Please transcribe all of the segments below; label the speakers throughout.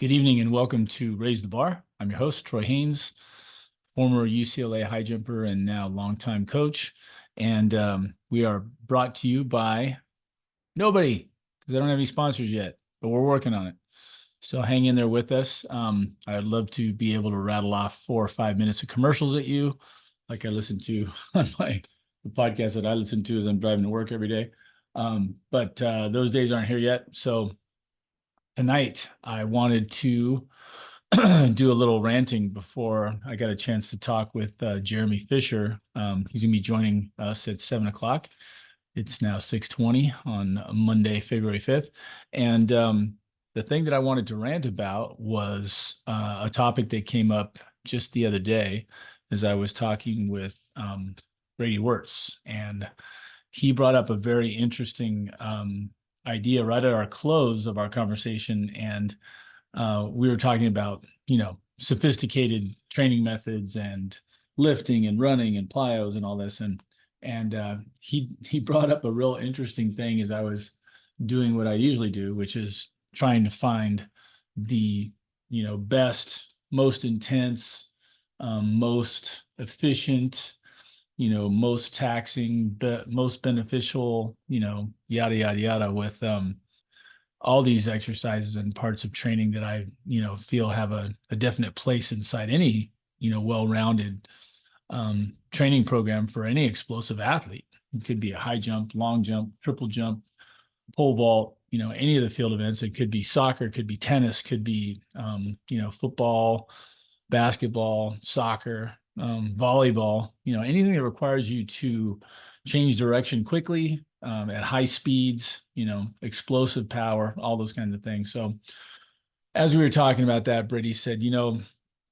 Speaker 1: Good evening and welcome to Raise the Bar. I'm your host, Troy Haines, former UCLA high jumper and now longtime coach. And we are brought to you by nobody because I don't have any sponsors yet, but we're working on it. So hang in there with us. I'd love to be able to rattle off 4 or 5 minutes of commercials at you, like I listen to on the podcast that I listen to as I'm driving to work every day. But those days aren't here yet. So tonight I wanted to do a little ranting before I got a chance to talk with Jeremy Fisher. He's going to be joining us at 7 o'clock. It's now 6:20 on Monday, February 5th. And the thing that I wanted to rant about was a topic that came up just the other day as I was talking with Brady Wirtz. And he brought up a very interesting idea right at our close of our conversation. And we were talking about, sophisticated training methods and lifting and running and plyos and all this. And he brought up a real interesting thing as I was doing what I usually do, which is trying to find the, best, most intense, most efficient, most taxing, but most beneficial, yada, yada, yada with all these exercises and parts of training that I, feel have a definite place inside any, well-rounded training program for any explosive athlete. It could be a high jump, long jump, triple jump, pole vault, any of the field events. It could be soccer, could be tennis, could be, football, basketball, soccer, volleyball, anything that requires you to change direction quickly, at high speeds, explosive power, all those kinds of things. So as we were talking about that, Brittany said,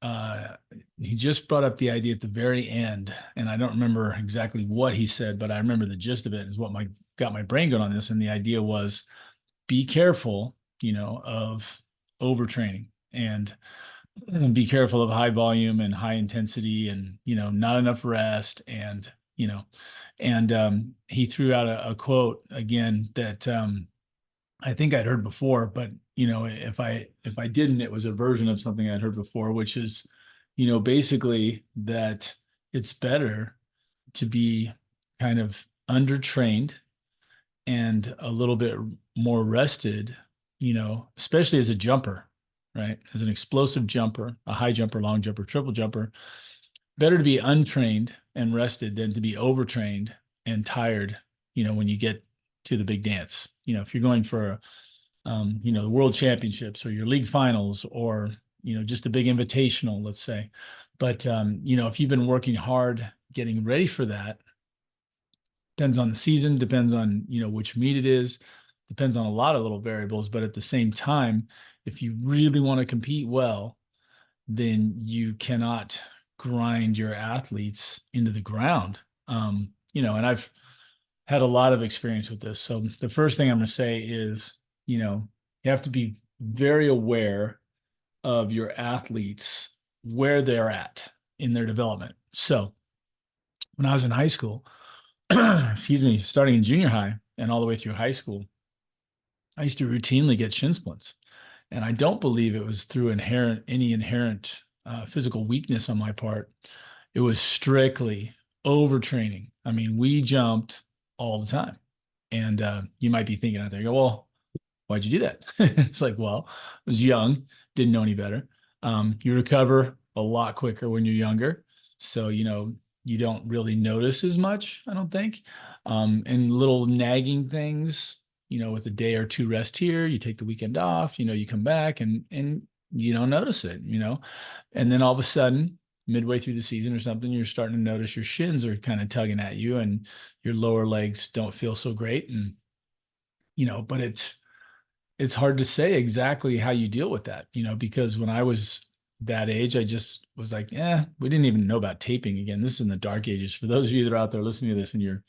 Speaker 1: uh, he just brought up the idea at the very end, and I don't remember exactly what he said, but I remember the gist of it is what got my brain going on this. And the idea was be careful, of overtraining and be careful of high volume and high intensity and, not enough rest. And he threw out a quote again that I think I'd heard before, but if I didn't, it was a version of something I'd heard before, which is, basically that it's better to be kind of undertrained and a little bit more rested, especially as a jumper, right? As an explosive jumper, a high jumper, long jumper, triple jumper, better to be untrained and rested than to be overtrained and tired, when you get to the big dance. If you're going for, the world championships or your league finals or, just a big invitational, let's say. But, if you've been working hard getting ready for that, depends on the season, depends on, which meet it is, depends on a lot of little variables. But at the same time, if you really want to compete well, then you cannot grind your athletes into the ground. And I've had a lot of experience with this. So the first thing I'm going to say is, you have to be very aware of your athletes, where they're at in their development. So when I was in high school, excuse me, starting in junior high and all the way through high school, I used to routinely get shin splints. And I don't believe it was through any inherent physical weakness on my part. It was strictly overtraining. I mean, we jumped all the time. And you might be thinking out there, you go, well, why'd you do that? It's like, well, I was young, didn't know any better. You recover a lot quicker when you're younger. So, you don't really notice as much, I don't think. And little nagging things, with a day or two rest here, you take the weekend off, you come back and you don't notice it, and then all of a sudden, midway through the season or something, you're starting to notice your shins are kind of tugging at you and your lower legs don't feel so great. And, but it's hard to say exactly how you deal with that, because when I was that age, I just was like, we didn't even know about taping. Again, this is in the dark ages. For those of you that are out there listening to this in your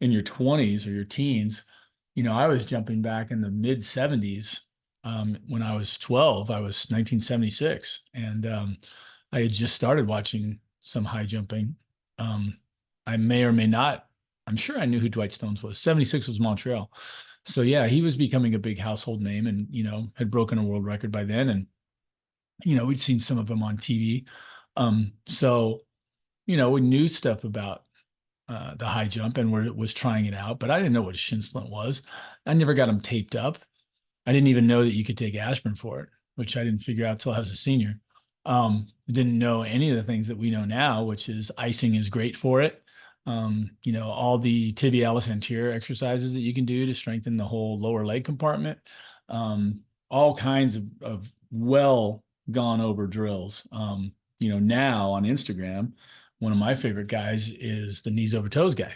Speaker 1: 20s or your teens, I was jumping back in the mid 70s. When I was 12, I was 1976. And I had just started watching some high jumping. I may or may not, I'm sure I knew who Dwight Stones was. 76 was Montreal. So yeah, he was becoming a big household name and, had broken a world record by then. And We'd seen some of them on TV. So, we knew stuff about the high jump and was trying it out, but I didn't know what a shin splint was. I never got them taped up. I didn't even know that you could take aspirin for it, which I didn't figure out till I was a senior. Didn't know any of the things that we know now, which is icing is great for it. All the tibialis anterior exercises that you can do to strengthen the whole lower leg compartment. All kinds of well gone over drills. Now on Instagram, one of my favorite guys is the knees over toes guy.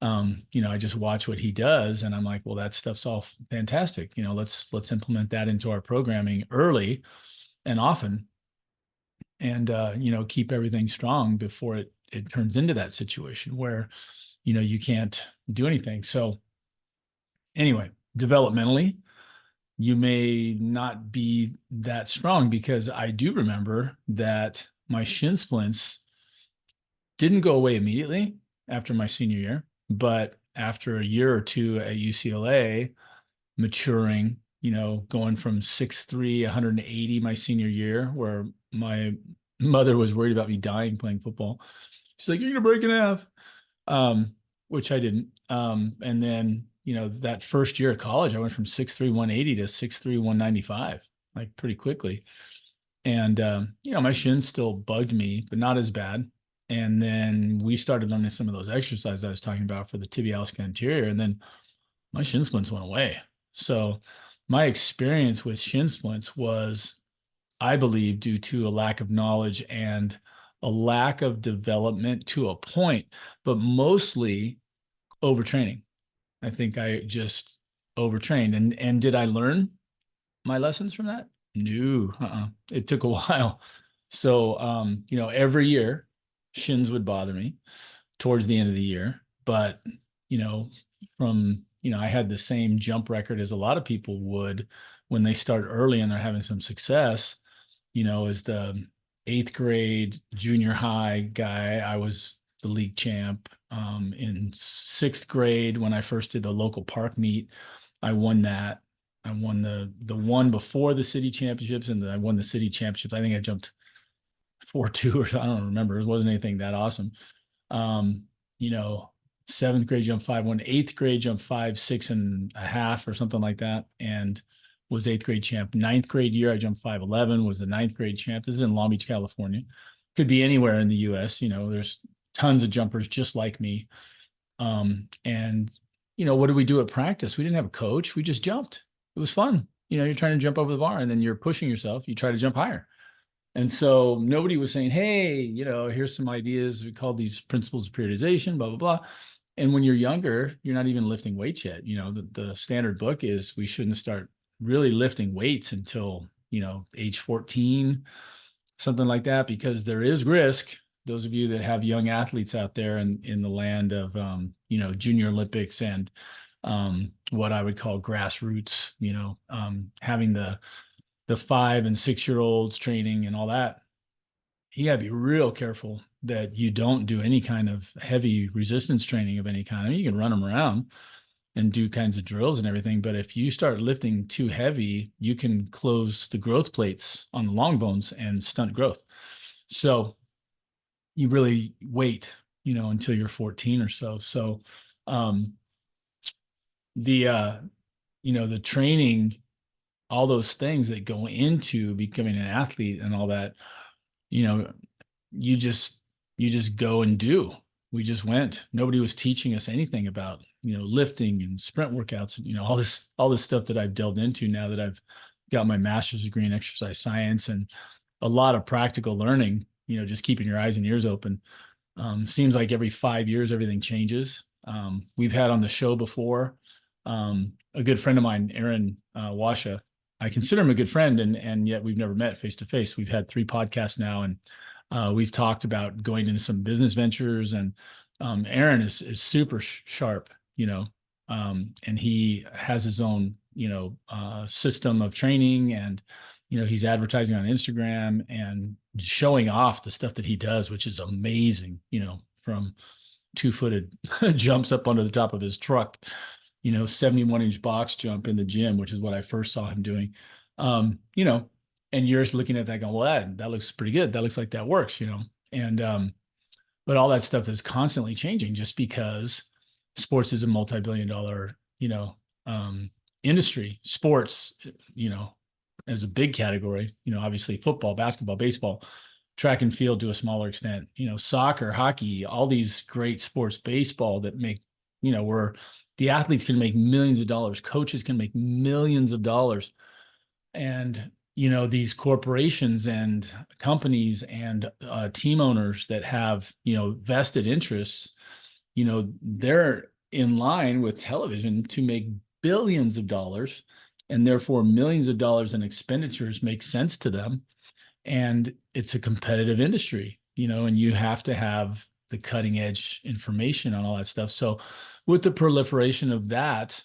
Speaker 1: I just watch what he does and I'm like, well, that stuff's all fantastic. Let's implement that into our programming early and often and keep everything strong before it turns into that situation where, you can't do anything. So anyway, developmentally, you may not be that strong because I do remember that my shin splints didn't go away immediately after my senior year, but after a year or two at UCLA, maturing, going from 6'3", 180 my senior year, where my mother was worried about me dying playing football. She's like, "You're gonna break in half," which I didn't. And then, that first year of college, I went from 6'3", 180 to 6'3", 195, like pretty quickly. And my shins still bugged me, but not as bad. And then we started learning some of those exercises I was talking about for the tibialis anterior, and then my shin splints went away. So my experience with shin splints was, I believe, due to a lack of knowledge and a lack of development to a point, but mostly overtraining. I think I just overtrained. And did I learn my lessons from that? No, it took a while. So, every year shins would bother me towards the end of the year, but, you know, I had the same jump record as a lot of people would when they start early and they're having some success, as the eighth grade junior high guy. I was the league champ. In sixth grade, when I first did the local park meet, I won that. I won the one before the city championships, and then I won the city championships. I think I jumped 4.2 or I don't remember. It wasn't anything that awesome. Um, you know, seventh grade jump 5.1, eighth grade jump 5.6 1/2 or something like that, and was eighth grade champ. Ninth grade year I jumped 5.11, was the ninth grade champ. This is in Long Beach, California. Could be anywhere in the U.S. There's tons of jumpers just like me. And what did we do at practice? We didn't have a coach. We just jumped. It was fun. You're trying to jump over the bar and then you're pushing yourself. You try to jump higher. And so nobody was saying, hey, here's some ideas. We call these principles of periodization, blah, blah, blah. And when you're younger, you're not even lifting weights yet. The standard book is we shouldn't start really lifting weights until, age 14, something like that, because there is risk. Those of you that have young athletes out there in the land of, junior Olympics and what I would call grassroots, having the 5 and 6 year olds training and all that, you got to be real careful that you don't do any kind of heavy resistance training of any kind. I mean, you can run them around and do kinds of drills and everything, but if you start lifting too heavy, you can close the growth plates on the long bones and stunt growth. So you really wait, until you're 14 or so. So the training, all those things that go into becoming an athlete and all that, you just go and do. We just went. Nobody was teaching us anything about, lifting and sprint workouts and, all this stuff that I've delved into now that I've got my master's degree in exercise science, and a lot of practical learning, just keeping your eyes and ears open. Seems like every 5 years, everything changes. We've had on the show before, a good friend of mine, Aaron Washa. I consider him a good friend, and yet we've never met face to face. We've had 3 podcasts now, and we've talked about going into some business ventures. And Aaron is super sharp, and he has his own, system of training, and he's advertising on Instagram and showing off the stuff that he does, which is amazing. From 2-footed jumps up onto the top of his truck, 71-inch box jump in the gym, which is what I first saw hum doing. And you're just looking at that going, well, that looks pretty good. That looks like that works, And but all that stuff is constantly changing just because sports is a multi-billion dollar, industry. Sports, you know, as a big category, obviously football, basketball, baseball, track and field to a smaller extent, soccer, hockey, all these great sports, baseball that make, where the athletes can make millions of dollars, coaches can make millions of dollars. And, these corporations and companies and team owners that have, vested interests, they're in line with television to make billions of dollars, and therefore millions of dollars in expenditures make sense to them. And it's a competitive industry, and you have to have the cutting edge information on all that stuff. So with the proliferation of that,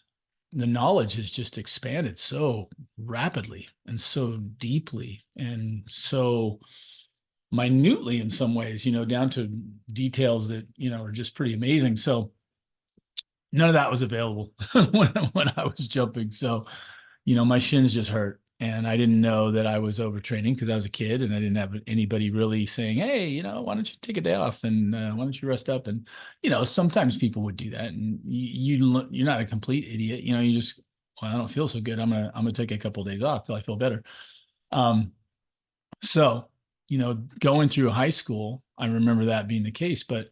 Speaker 1: the knowledge has just expanded so rapidly and so deeply and so minutely in some ways, down to details that, are just pretty amazing. So none of that was available when I was jumping. So, my shins just hurt. And I didn't know that I was overtraining because I was a kid and I didn't have anybody really saying, hey, why don't you take a day off and why don't you rest up? And, sometimes people would do that. And you're not a complete idiot. You just, well, I don't feel so good. I'm gonna take a couple of days off till I feel better. So, going through high school, I remember that being the case. But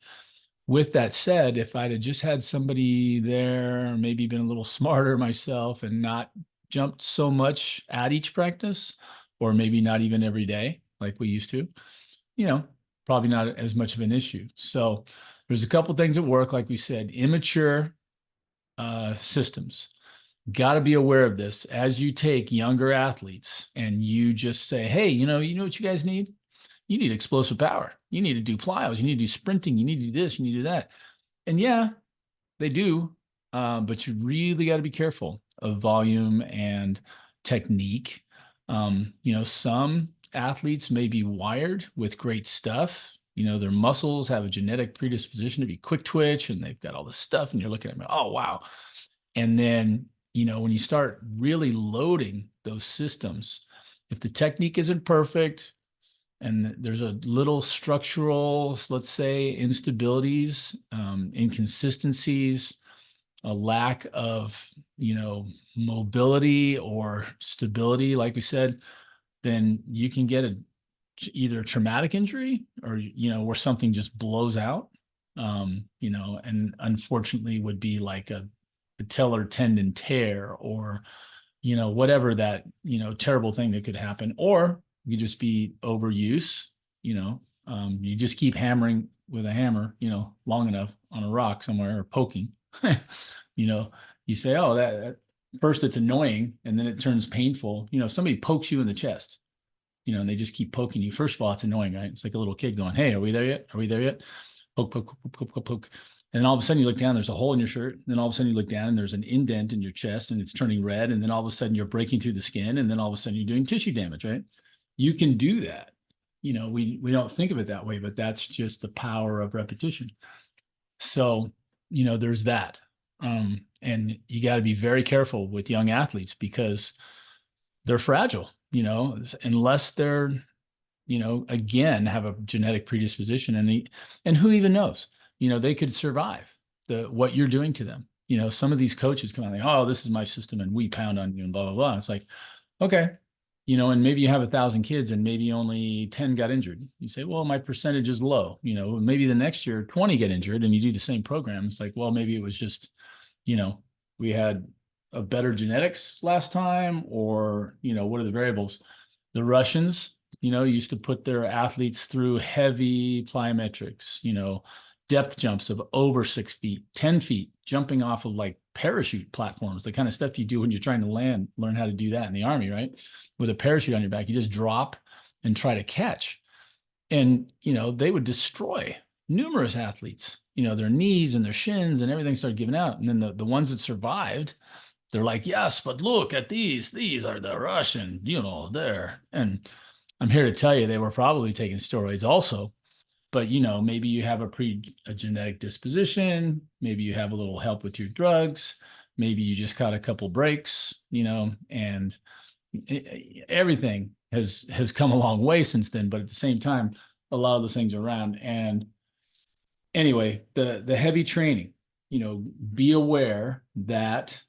Speaker 1: with that said, if I'd have just had somebody there, maybe been a little smarter myself and not jumped so much at each practice, or maybe not even every day like we used to, probably not as much of an issue. So there's a couple things that work, like we said, immature systems. Got to be aware of this as you take younger athletes and you just say, hey, you know what you guys need? You need explosive power. You need to do plyos. You need to do sprinting. You need to do this. You need to do that. And yeah, they do. But you really got to be careful of volume and technique. Some athletes may be wired with great stuff. Their muscles have a genetic predisposition to be quick twitch and they've got all this stuff. And you're looking at them, oh, wow. And then, when you start really loading those systems, if the technique isn't perfect, and there's a little structural, let's say, instabilities, inconsistencies, a lack of, mobility or stability, like we said, then you can get either a traumatic injury or, where something just blows out, and unfortunately would be like a patellar tendon tear or, whatever that, terrible thing that could happen. Or you just be overuse, you just keep hammering with a hammer, long enough on a rock somewhere or poking, you say, oh, that first it's annoying and then it turns painful. Somebody pokes you in the chest, and they just keep poking you. First of all, it's annoying, right? It's like a little kid going, hey, are we there yet? Are we there yet? Poke, poke, poke, poke, poke, poke. And then all of a sudden you look down, there's a hole in your shirt. And then all of a sudden you look down and there's an indent in your chest and it's turning red. And then all of a sudden you're breaking through the skin. And then all of a sudden you're doing tissue damage, right? You can do that. We don't think of it that way, but that's just the power of repetition. So, there's that. And you got to be very careful with young athletes because they're fragile, unless they're, again, have a genetic predisposition and who even knows, they could survive what you're doing to them. Some of these coaches come out like, oh, this is my system and we pound on you and blah, blah, blah. It's like, okay, and maybe you have 1,000 kids and maybe only 10 got injured. You say, well, my percentage is low. Maybe the next year 20 get injured and you do the same program. It's like, well, maybe it was just, we had a better genetics last time, or, what are the variables? The Russians, used to put their athletes through heavy plyometrics, depth jumps of over 6 feet, 10 feet, jumping off of like parachute platforms, the kind of stuff you do when you're trying to learn how to do that in the Army, right? With a parachute on your back, you just drop and try to catch. And, they would destroy numerous athletes, their knees and their shins and everything started giving out. And then the ones that survived, they're like, yes, but look at these are the Russian, there. And I'm here to tell you, they were probably taking steroids also. But, maybe you have a genetic disposition. Maybe you have a little help with your drugs. Maybe you just got a couple breaks, and everything has come a long way since then, but at the same time, a lot of those things are around. And anyway, the heavy training, be aware that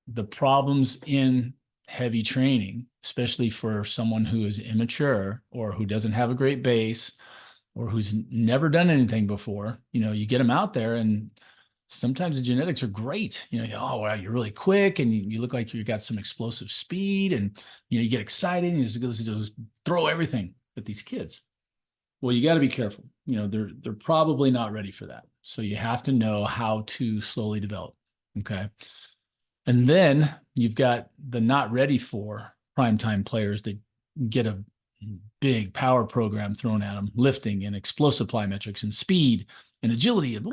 Speaker 1: the problems in heavy training, especially for someone who is immature or who doesn't have a great base or who's never done anything before, you get them out there and sometimes the genetics are great. Oh, wow, you're really quick and you look like you got some explosive speed and, you get excited and you just throw everything at these kids. Well, you got to be careful. They're probably not ready for that. So you have to know how to slowly develop. Okay. And then you've got the not ready for primetime players that get a big power program thrown at them, lifting and explosive plyometrics and speed and agility. And,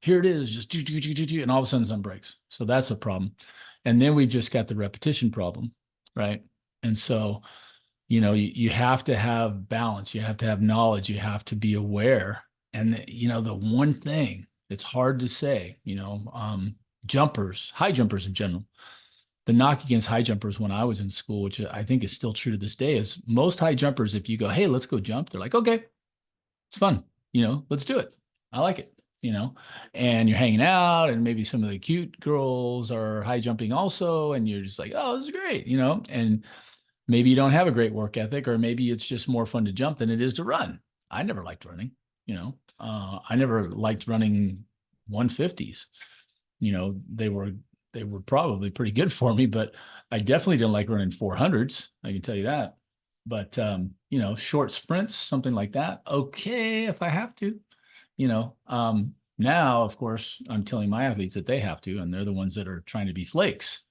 Speaker 1: here it is, just and all of a sudden some breaks. So that's a problem. And then we've just got the repetition problem, right? And so, you have to have balance. You have to have knowledge. You have to be aware. And, the one thing it's hard to say, jumpers, high jumpers in general, the knock against high jumpers when I was in school, which I think is still true to this day, is most high jumpers, if you go, hey, let's go jump, they're like, okay, it's fun. Let's do it. I like it, and you're hanging out and maybe some of the cute girls are high jumping also. And you're just like, oh, this is great, and maybe you don't have a great work ethic, or maybe it's just more fun to jump than it is to run. I never liked running, I never liked running 150s. They were probably pretty good for me, but I definitely didn't like running 400s. I can tell you that. But short sprints, something like that. Okay, if I have to, now, of course, I'm telling my athletes that they have to, and they're the ones that are trying to be flakes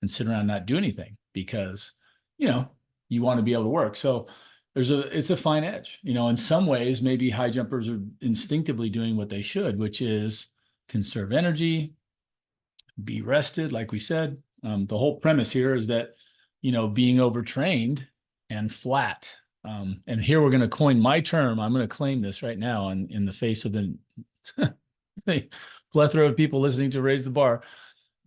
Speaker 1: and sit around and not do anything because, you want to be able to work. So it's a fine edge, in some ways, maybe high jumpers are instinctively doing what they should, which is conserve energy, be rested, like we said. The whole premise here is that, being overtrained and flat. And here we're going to coin my term. I'm going to claim this right now in the face of the plethora of people listening to Raise the Bar,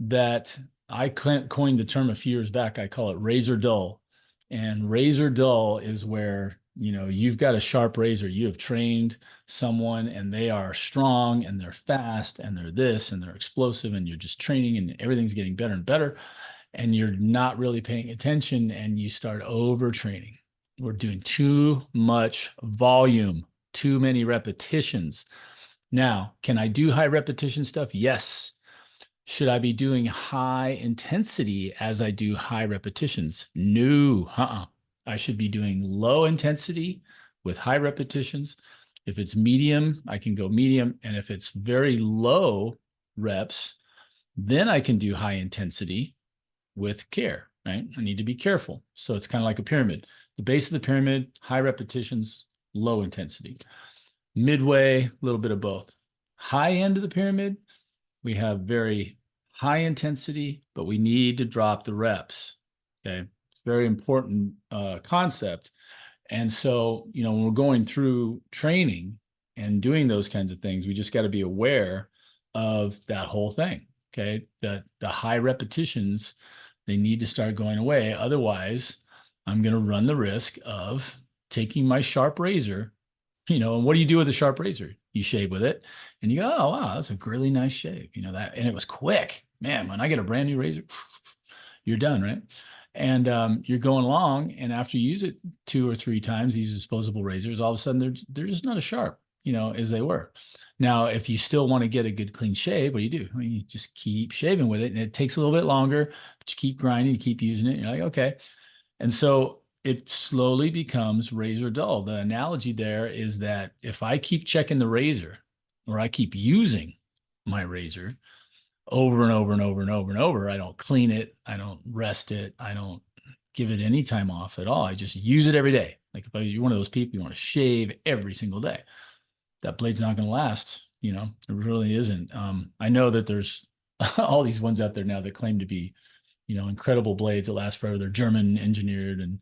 Speaker 1: that I coined the term a few years back. I call it razor dull. And razor dull is where, you've got a sharp razor. You have trained someone and they are strong and they're fast and they're this and they're explosive and you're just training and everything's getting better and better. And you're not really paying attention and you start overtraining. We're doing too much volume, too many repetitions. Now, can I do high repetition stuff? Yes. Should I be doing high intensity as I do high repetitions? No. I should be doing low intensity with high repetitions. If it's medium, I can go medium. And if it's very low reps, then I can do high intensity with care, right? I need to be careful. So it's kind of like a pyramid. The base of the pyramid, high repetitions, low intensity. Midway, a little bit of both. High end of the pyramid, we have very high intensity, but we need to drop the reps. Okay. Very important concept. And so, when we're going through training and doing those kinds of things, we just got to be aware of that whole thing. Okay. The high repetitions, they need to start going away. Otherwise, I'm going to run the risk of taking my sharp razor. And what do you do with a sharp razor? You shave with it and you go, oh, wow, that's a really nice shave. That, and it was quick, man. When I get a brand new razor, you're done, right? And you're going along, and after you use it 2 or 3 times, these disposable razors, all of a sudden they're just not as sharp, as they were. Now, if you still want to get a good clean shave, what do? I mean, you just keep shaving with it, and it takes a little bit longer, but you keep grinding, you keep using it. You're like, okay. And so it slowly becomes razor dull. The analogy there is that if I keep checking the razor, or I keep using my razor over and over and over and over and over, I don't clean it, I don't rest it, I don't give it any time off at all. I just use it every day. Like if you're one of those people, you want to shave every single day, that blade's not going to last. It really isn't. I know that there's all these ones out there now that claim to be, incredible blades that last forever. They're German engineered and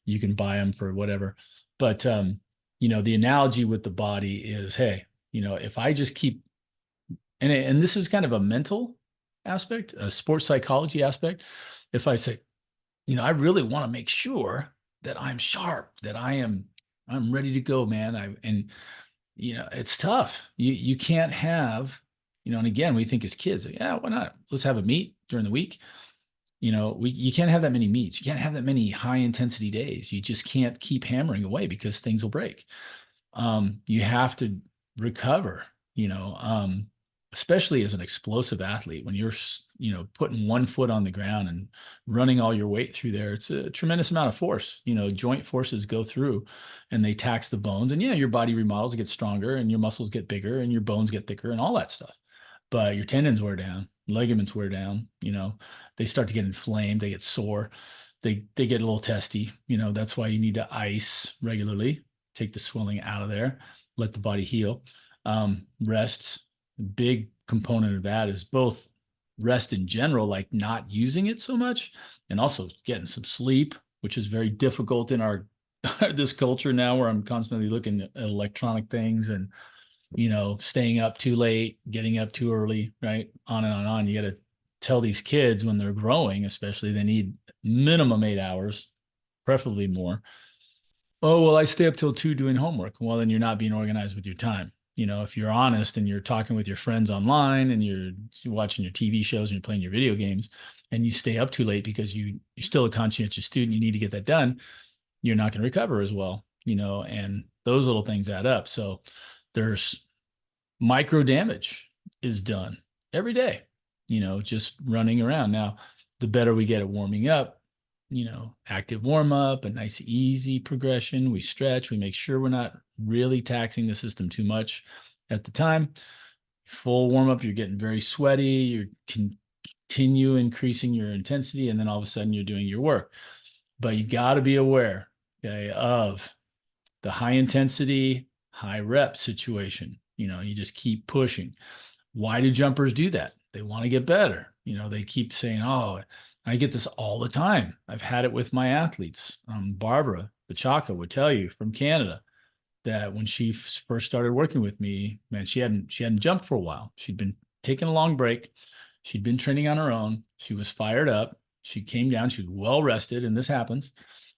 Speaker 1: you can buy them for whatever. But, the analogy with the body is, hey, if I just keep, and this is kind of a mental aspect, a sports psychology aspect. If I say, I really want to make sure that I'm sharp, that I'm ready to go, man. It's tough. You can't have, and again, we think as kids, like, yeah, why not? Let's have a meet during the week. You can't have that many meets. You can't have that many high intensity days. You just can't keep hammering away because things will break. You have to recover, especially as an explosive athlete, when you're, putting one foot on the ground and running all your weight through there. It's a tremendous amount of force. Joint forces go through and they tax the bones. And yeah, your body remodels, get stronger, and your muscles get bigger and your bones get thicker and all that stuff. But your tendons wear down, ligaments wear down, they start to get inflamed, they get sore, they get a little testy. That's why you need to ice regularly, take the swelling out of there, let the body heal. Rest, big component of that is both rest in general, like not using it so much, and also getting some sleep, which is very difficult in our this culture now, where I'm constantly looking at electronic things and staying up too late, getting up too early, right? On and on and on. You got to tell these kids when they're growing, especially, they need minimum 8 hours, preferably more. Oh, well, I stay up till 2 doing homework. Well, then you're not being organized with your time. If you're honest and you're talking with your friends online and you're watching your TV shows and you're playing your video games and you stay up too late because you're still a conscientious student, you need to get that done, you're not going to recover as well, and those little things add up. So there's micro damage is done every day, just running around. Now, the better we get at warming up, active warm up, a nice easy progression. We stretch, we make sure we're not really taxing the system too much at the time. Full warm up, you're getting very sweaty, you can continue increasing your intensity, and then all of a sudden you're doing your work. But you got to be aware, okay, of the high intensity, high rep situation. You just keep pushing. Why do jumpers do that? They want to get better. They keep saying, oh, I get this all the time. I've had it with my athletes. Barbara Bachaka would tell you from Canada that when she first started working with me, man, she hadn't jumped for a while. She'd been taking a long break. She'd been training on her own. She was fired up. She came down. She was well rested, and this happens.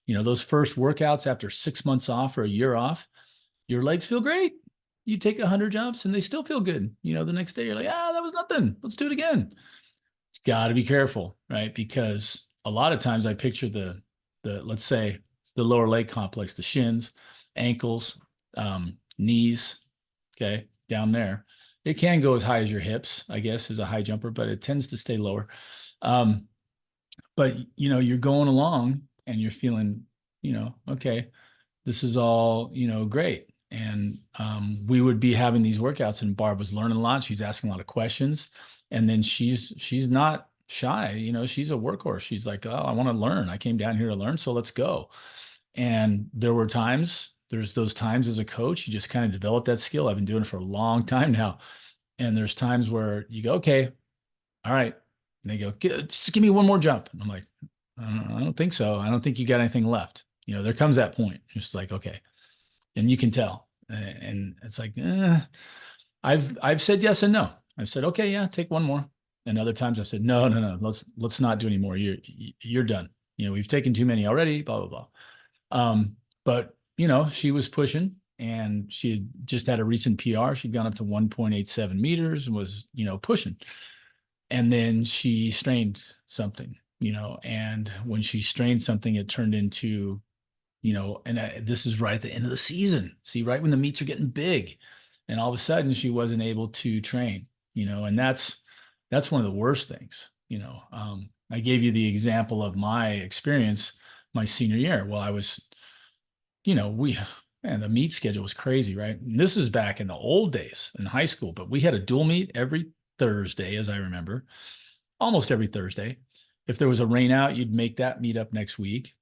Speaker 1: Those first workouts after 6 months off or a year off, your legs feel great. You take 100 jumps and they still feel good. The next day you're like, that was nothing. Let's do it again. It's got to be careful, right? Because a lot of times I picture let's say the lower leg complex, the shins, ankles, knees, okay, down there. It can go as high as your hips, I guess, as a high jumper, but it tends to stay lower. But you're going along and you're feeling, okay, this is all, great. And we would be having these workouts and Barb was learning a lot. She's asking a lot of questions. And then she's not shy, she's a workhorse. She's like, oh, I want to learn. I came down here to learn, so let's go. And there's those times as a coach, you just kind of develop that skill. I've been doing it for a long time now. And there's times where you go, okay, all right. And they go, just give me one more jump. And I'm like, I don't think so. I don't think you got anything left. There comes that point. It's just like, okay. And you can tell. And it's like, I've said yes and no. I've said, okay, yeah, take one more. And other times I've said, no, let's not do any more. You're done. We've taken too many already, blah, blah, blah. But she was pushing and she had just had a recent PR. She'd gone up to 1.87 meters and was, pushing. And then she strained something, and when she strained something, it turned into, and this is right at the end of the season. See, right when the meets are getting big, and all of a sudden she wasn't able to train, and that's one of the worst things. I gave you the example of my experience my senior year. Well, I was, the meet schedule was crazy, right? And this is back in the old days in high school, but we had a dual meet every Thursday, as I remember, almost every Thursday. If there was a rain out, you'd make that meet up next week.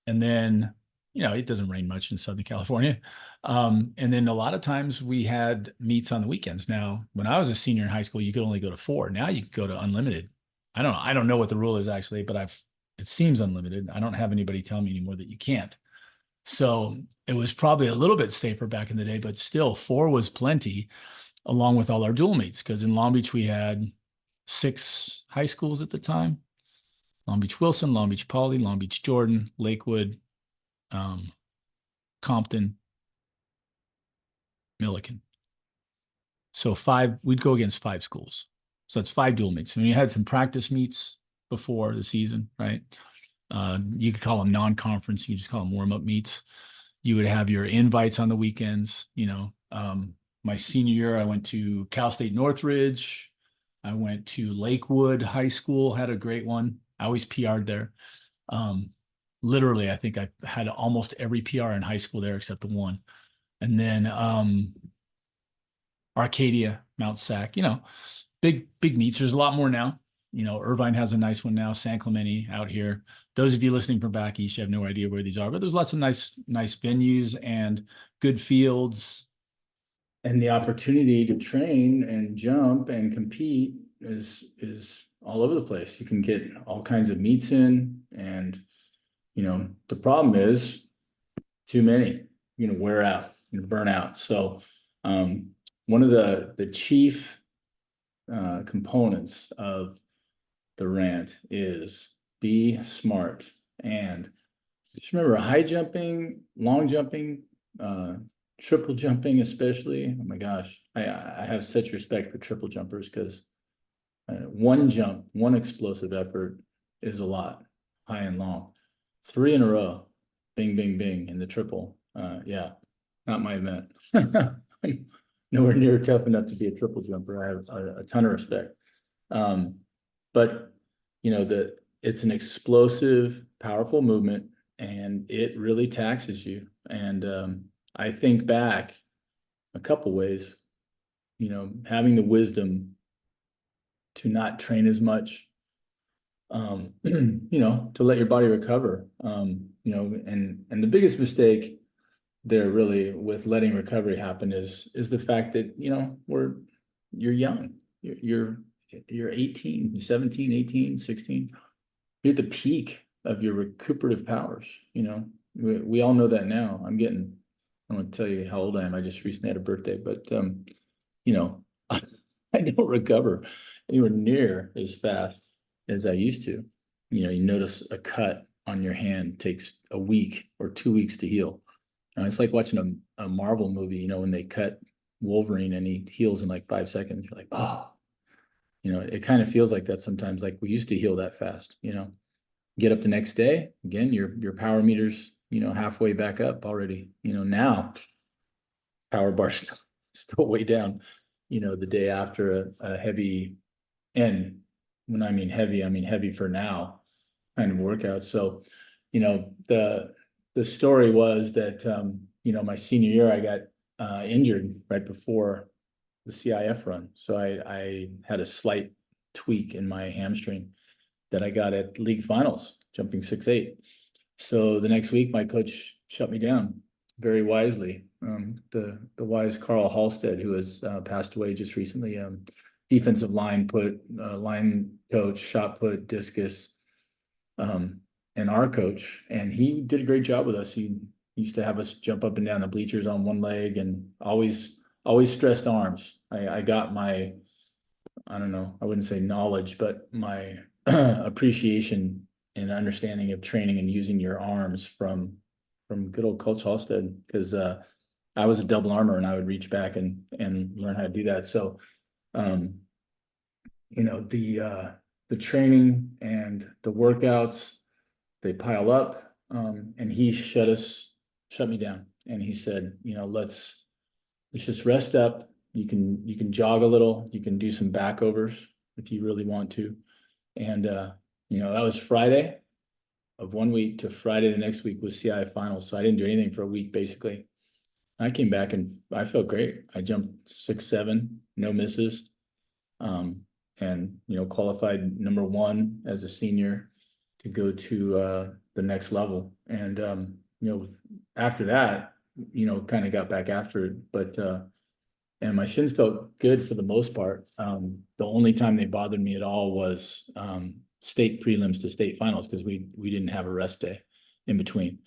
Speaker 1: And then, it doesn't rain much in Southern California. And then a lot of times we had meets on the weekends. Now, when I was a senior in high school, you could only go to 4. Now you can go to unlimited. I don't know what the rule is actually, but it seems unlimited. I don't have anybody tell me anymore that you can't. So it was probably a little bit safer back in the day, but still 4 was plenty, along with all our dual meets. Because in Long Beach, we had 6 high schools at the time. Long Beach Wilson, Long Beach Poly, Long Beach Jordan, Lakewood, um, Compton, Milliken. So we'd go against 5 schools. So that's 5 dual meets. And we had some practice meets before the season, right? You could call them non-conference. You just call them warm-up meets. You would have your invites on the weekends. My senior year, I went to Cal State Northridge. I went to Lakewood High School, had a great one. I always PR'd there. Um, Literally, I think I had almost every PR in high school there except the one. And then Arcadia, Mount Sac, big meets. There's a lot more now. Irvine has a nice one now, San Clemente out here. Those of you listening from back east, you have no idea where these are, but there's lots of nice venues and good fields. And the opportunity to train and jump and compete is all over the place. You can get all kinds of meets in, and the problem is too many, wear out, burn out. So one of the chief components of the rant is be smart. And just remember, high jumping, long jumping, triple jumping especially. Oh my gosh, I have such respect for triple jumpers, because one jump, one explosive effort is a lot, high and long. 3 in a row, bing, bing, bing in the triple. Yeah, not my event. I'm nowhere near tough enough to be a triple jumper. I have a ton of respect. But it's an explosive, powerful movement, and it really taxes you. And I think back a couple ways, having the wisdom to not train as much, to let your body recover, and the biggest mistake there really with letting recovery happen is the fact that, you're young, you're 18, 17, 18, 16, you're at the peak of your recuperative powers. We all know that now. I don't want to tell you how old I am. I just recently had a birthday, but I don't recover anywhere near as fast as I used to. You notice a cut on your hand takes a week or 2 weeks to heal. It's like watching a Marvel movie, when they cut Wolverine and he heals in like 5 seconds. You're like, oh, it kind of feels like that sometimes. Like we used to heal that fast, get up the next day, again, your power meters, halfway back up already. Now power bar's still way down, the day after a heavy, and when I mean heavy for now kind of workout. So, the story was that, my senior year, I got injured right before the CIF run. So I had a slight tweak in my hamstring that I got at league finals, jumping 6'8". So the next week, my coach shut me down very wisely. The wise Carl Halstead, who has passed away just recently, defensive line coach, shot put, discus, and our coach, and he did a great job with us. He used to have us jump up and down the bleachers on one leg, and always stressed arms. I got my, I don't know, I wouldn't say knowledge, but my appreciation and understanding of training and using your arms from good old Coach Halstead, because I was a double armor and I would reach back and learn how to do that. So, the training and the workouts, they pile up, and he shut me down, and he said, let's just rest up. You can jog a little, you can do some backovers if you really want to. And that was Friday of 1 week to Friday the next week was CI finals. So I didn't do anything for a week basically. I came back and I felt great. I jumped 6'7", no misses. And qualified number 1 as a senior to go to the next level. And after that, kind of got back after it, but and my shins felt good for the most part. The only time they bothered me at all was state prelims to state finals, because we didn't have a rest day in between.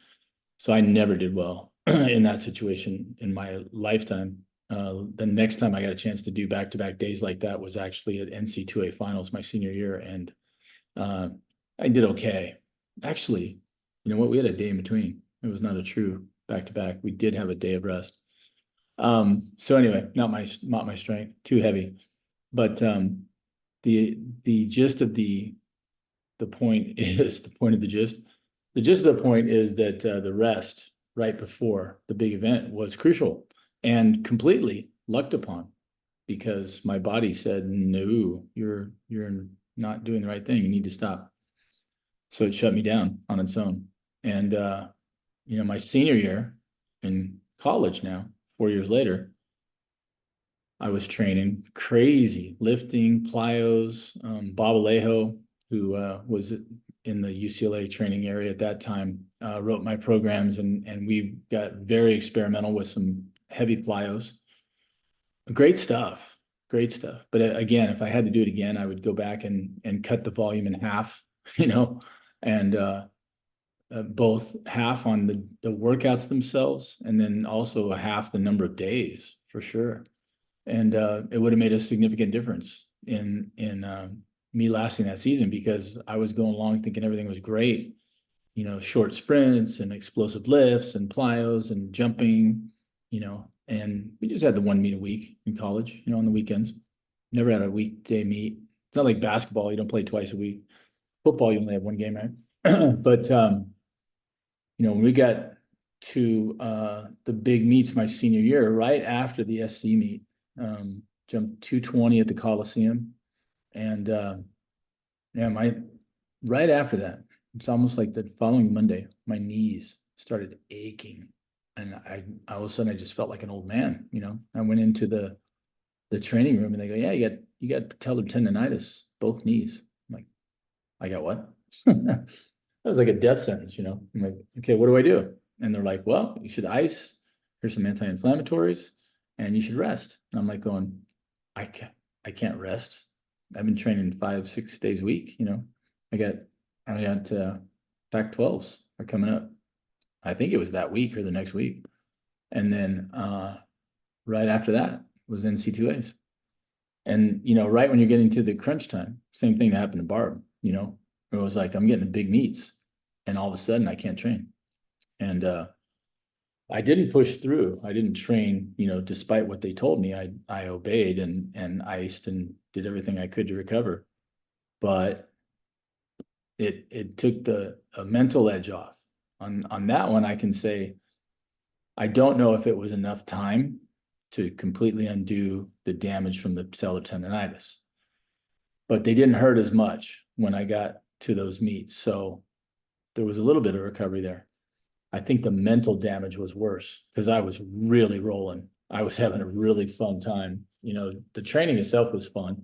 Speaker 1: So I never did well in that situation in my lifetime. The next time I got a chance to do back-to-back days like that was actually at NC2A finals my senior year. And I did okay. Actually, you know what? We had a day in between. It was not a true back to back. We did have a day of rest. So anyway, not my strength, too heavy. But the gist of the point is the point of the gist. The gist of the point is that the rest right before the big event was crucial and completely lucked upon because my body said, no, you're not doing the right thing. You need to stop. So it shut me down on its own. And you know, my senior year in college now, 4 years later, I was training crazy lifting, plyos. Bob Alejo, who was in the UCLA training area at that time, wrote my programs, and we got very experimental with some heavy plyos. Great stuff, great stuff. But again, if I had to do it again, I would go back and cut the volume in half, you know, and both half on the workouts themselves, and then also a half the number of days for sure. And it would have made a significant difference in me lasting that season because I was going along thinking everything was great, you know, short sprints and explosive lifts and plyos and jumping, you know, and we just had the one meet a week in college, you know, on the weekends. Never had a weekday meet. It's not like basketball, you don't play twice a week. Football, you only have one game, right? But you know, when we got to the big meets my senior year, right after the SC meet, jumped 220 at the Coliseum. And yeah, right after that, it's almost like the following Monday, my knees started aching. And I all of a sudden I just felt like an old man, you know. I went into the training room and they go, yeah, you got patellar tendonitis, both knees. I'm like, I got what? That was like a death sentence, you know. I'm like, okay, what do I do? And they're like, well, you should ice. Here's some anti-inflammatories, and you should rest. And I'm like going, I can't rest. I've been training 5-6 days a week. You know, I got Pac-12s are coming up. I think it was that week or the next week, and then right after that was NC2As. And you know, right when you're getting to the crunch time, same thing that happened to Barb. You know, it was like I'm getting the big meets, and all of a sudden I can't train. And I didn't push through. I didn't train, you know, despite what they told me. I obeyed and iced and did everything I could to recover. But it took the a mental edge off. On that one, I can say I don't know if it was enough time to completely undo the damage from the patellar tendonitis, but they didn't hurt as much when I got to those meets. So there was a little bit of recovery there. I think the mental damage was worse because I was really rolling. I was having a really fun time. You know, the training itself was fun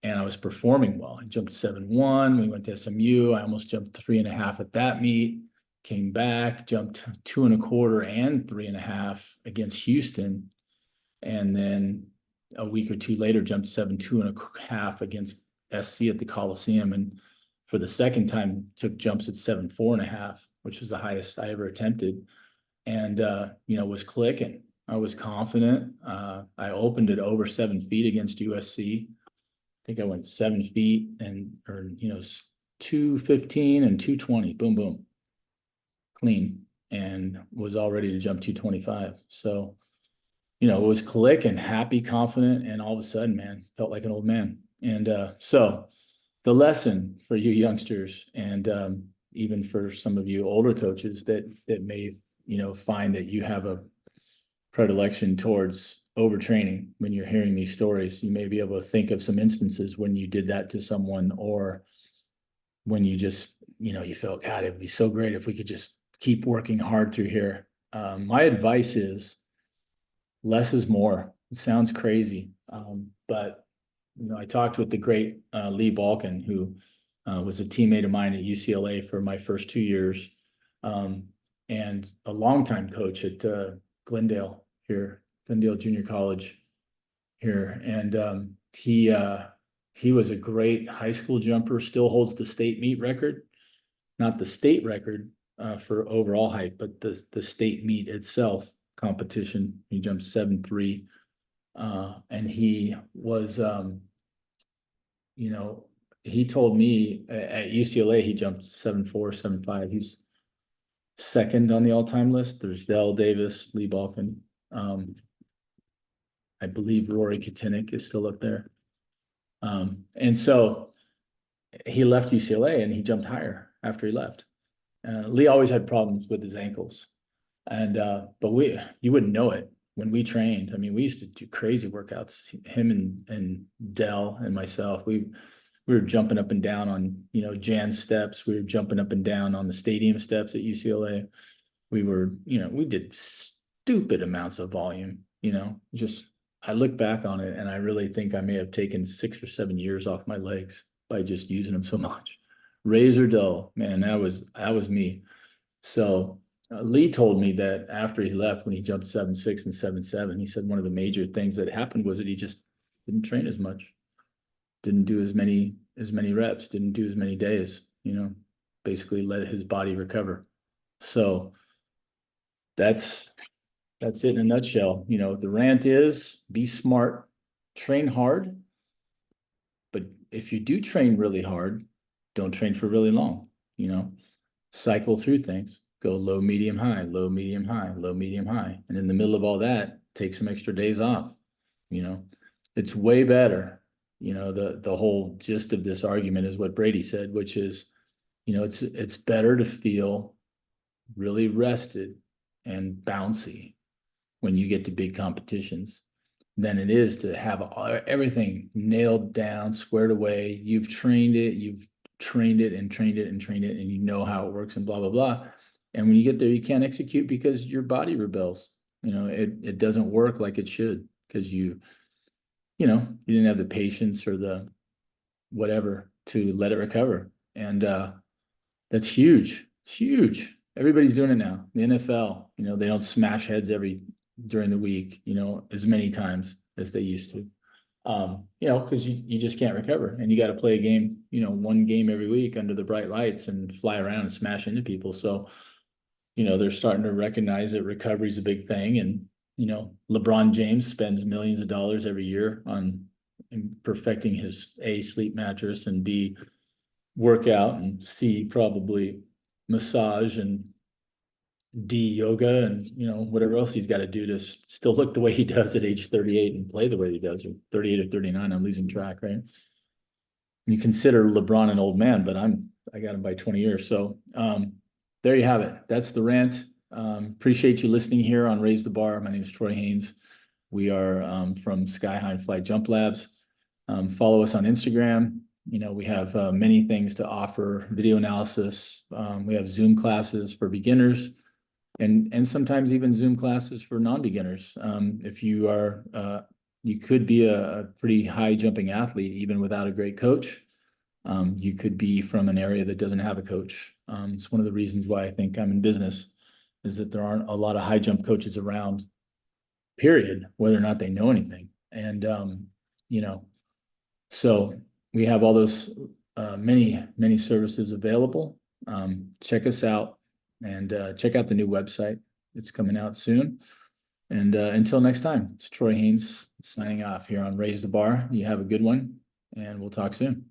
Speaker 1: and I was performing well. I jumped 7-1. We went to SMU. I almost jumped 3.5 at that meet, came back, jumped 2.25 and 3.5 against Houston. And then a week or two later, jumped 7-2.5 against SC at the Coliseum. And for the second time, took jumps at 7-4.5, which was the highest I ever attempted. And, you know, was clicking. I was confident. I opened at over 7 feet against USC. I think I went 7 feet or, you know, 215 and 220, boom, boom, clean, and was all ready to jump 225. So, you know, it was clicking, happy, confident, and all of a sudden, man, felt like an old man. And so the lesson for you youngsters and even for some of you older coaches that may, you know, find that you have a predilection towards overtraining when you're hearing these stories, you may be able to think of some instances when you did that to someone or when you just, you know, you felt, God, it'd be so great if we could just keep working hard through here. My advice is less is more. It sounds crazy, but you know, I talked with the great Lee Balkin, who was a teammate of mine at UCLA for my first 2 years, and a longtime coach at Glendale Junior College here, and he was a great high school jumper. Still holds the state meet record, not the state record for overall height, but the state meet itself competition. He jumped 7'3", and he was, you know, he told me at UCLA, he jumped 7'4", 7'5". He's second on the all-time list. There's Dell Davis, Lee Balkin. I believe Rory Kotinick is still up there. And so he left UCLA and he jumped higher after he left. Lee always had problems with his ankles. And but you wouldn't know it when we trained. I mean, we used to do crazy workouts. Him and Dell and myself, we were jumping up and down on, Jan steps. We were jumping up and down on the stadium steps at UCLA. We were, we did stupid amounts of volume, just I look back on it and I really think I may have taken 6 or 7 years off my legs by just using them so much. Razor dull, man, that was me. So Lee told me that after he left, when he jumped 7'6" and 7'7", he said one of the major things that happened was that he just didn't train as much, didn't do as many reps, didn't do as many days, basically let his body recover. So that's it in a nutshell. The rant is be smart, train hard. But if you do train really hard, don't train for really long, cycle through things, go low, medium, high, low, medium, high, low, medium, high. And in the middle of all that, take some extra days off. It's way better. The whole gist of this argument is what Brady said, which is, it's better to feel really rested and bouncy when you get to big competitions than it is to have everything nailed down, squared away. You've trained it and trained it and trained it, and you know how it works and blah, blah, blah. And when you get there, you can't execute because your body rebels. It doesn't work like it should because you didn't have the patience or the whatever to let it recover. And that's huge. It's huge. Everybody's doing it now. The NFL, they don't smash heads during the week, as many times as they used to, because you just can't recover, and you got to play a game, one game every week under the bright lights and fly around and smash into people. So, they're starting to recognize that recovery is a big thing. And, LeBron James spends millions of dollars every year on perfecting his A, sleep mattress, and B, workout, and C, probably massage, and D, yoga, and whatever else he's got to do to still look the way he does at age 38 and play the way he does, or 38 or 39. I'm losing track, right? You consider LeBron an old man, but I got him by 20 years. So there you have it. That's the rant. Appreciate you listening here on Raise the Bar. My name is Troy Haines. We are from Sky High and Fly Jump Labs. Follow us on Instagram. We have many things to offer: video analysis. We have Zoom classes for beginners, and sometimes even Zoom classes for non-beginners. If you are, you could be a pretty high jumping athlete even without a great coach. You could be from an area that doesn't have a coach. It's one of the reasons why I think I'm in business, is that there aren't a lot of high jump coaches around, period, whether or not they know anything. And, so we have all those many services available. Check us out, and check out the new website. It's coming out soon. And until next time, it's Troy Haines signing off here on Raise the Bar. You have a good one, and we'll talk soon.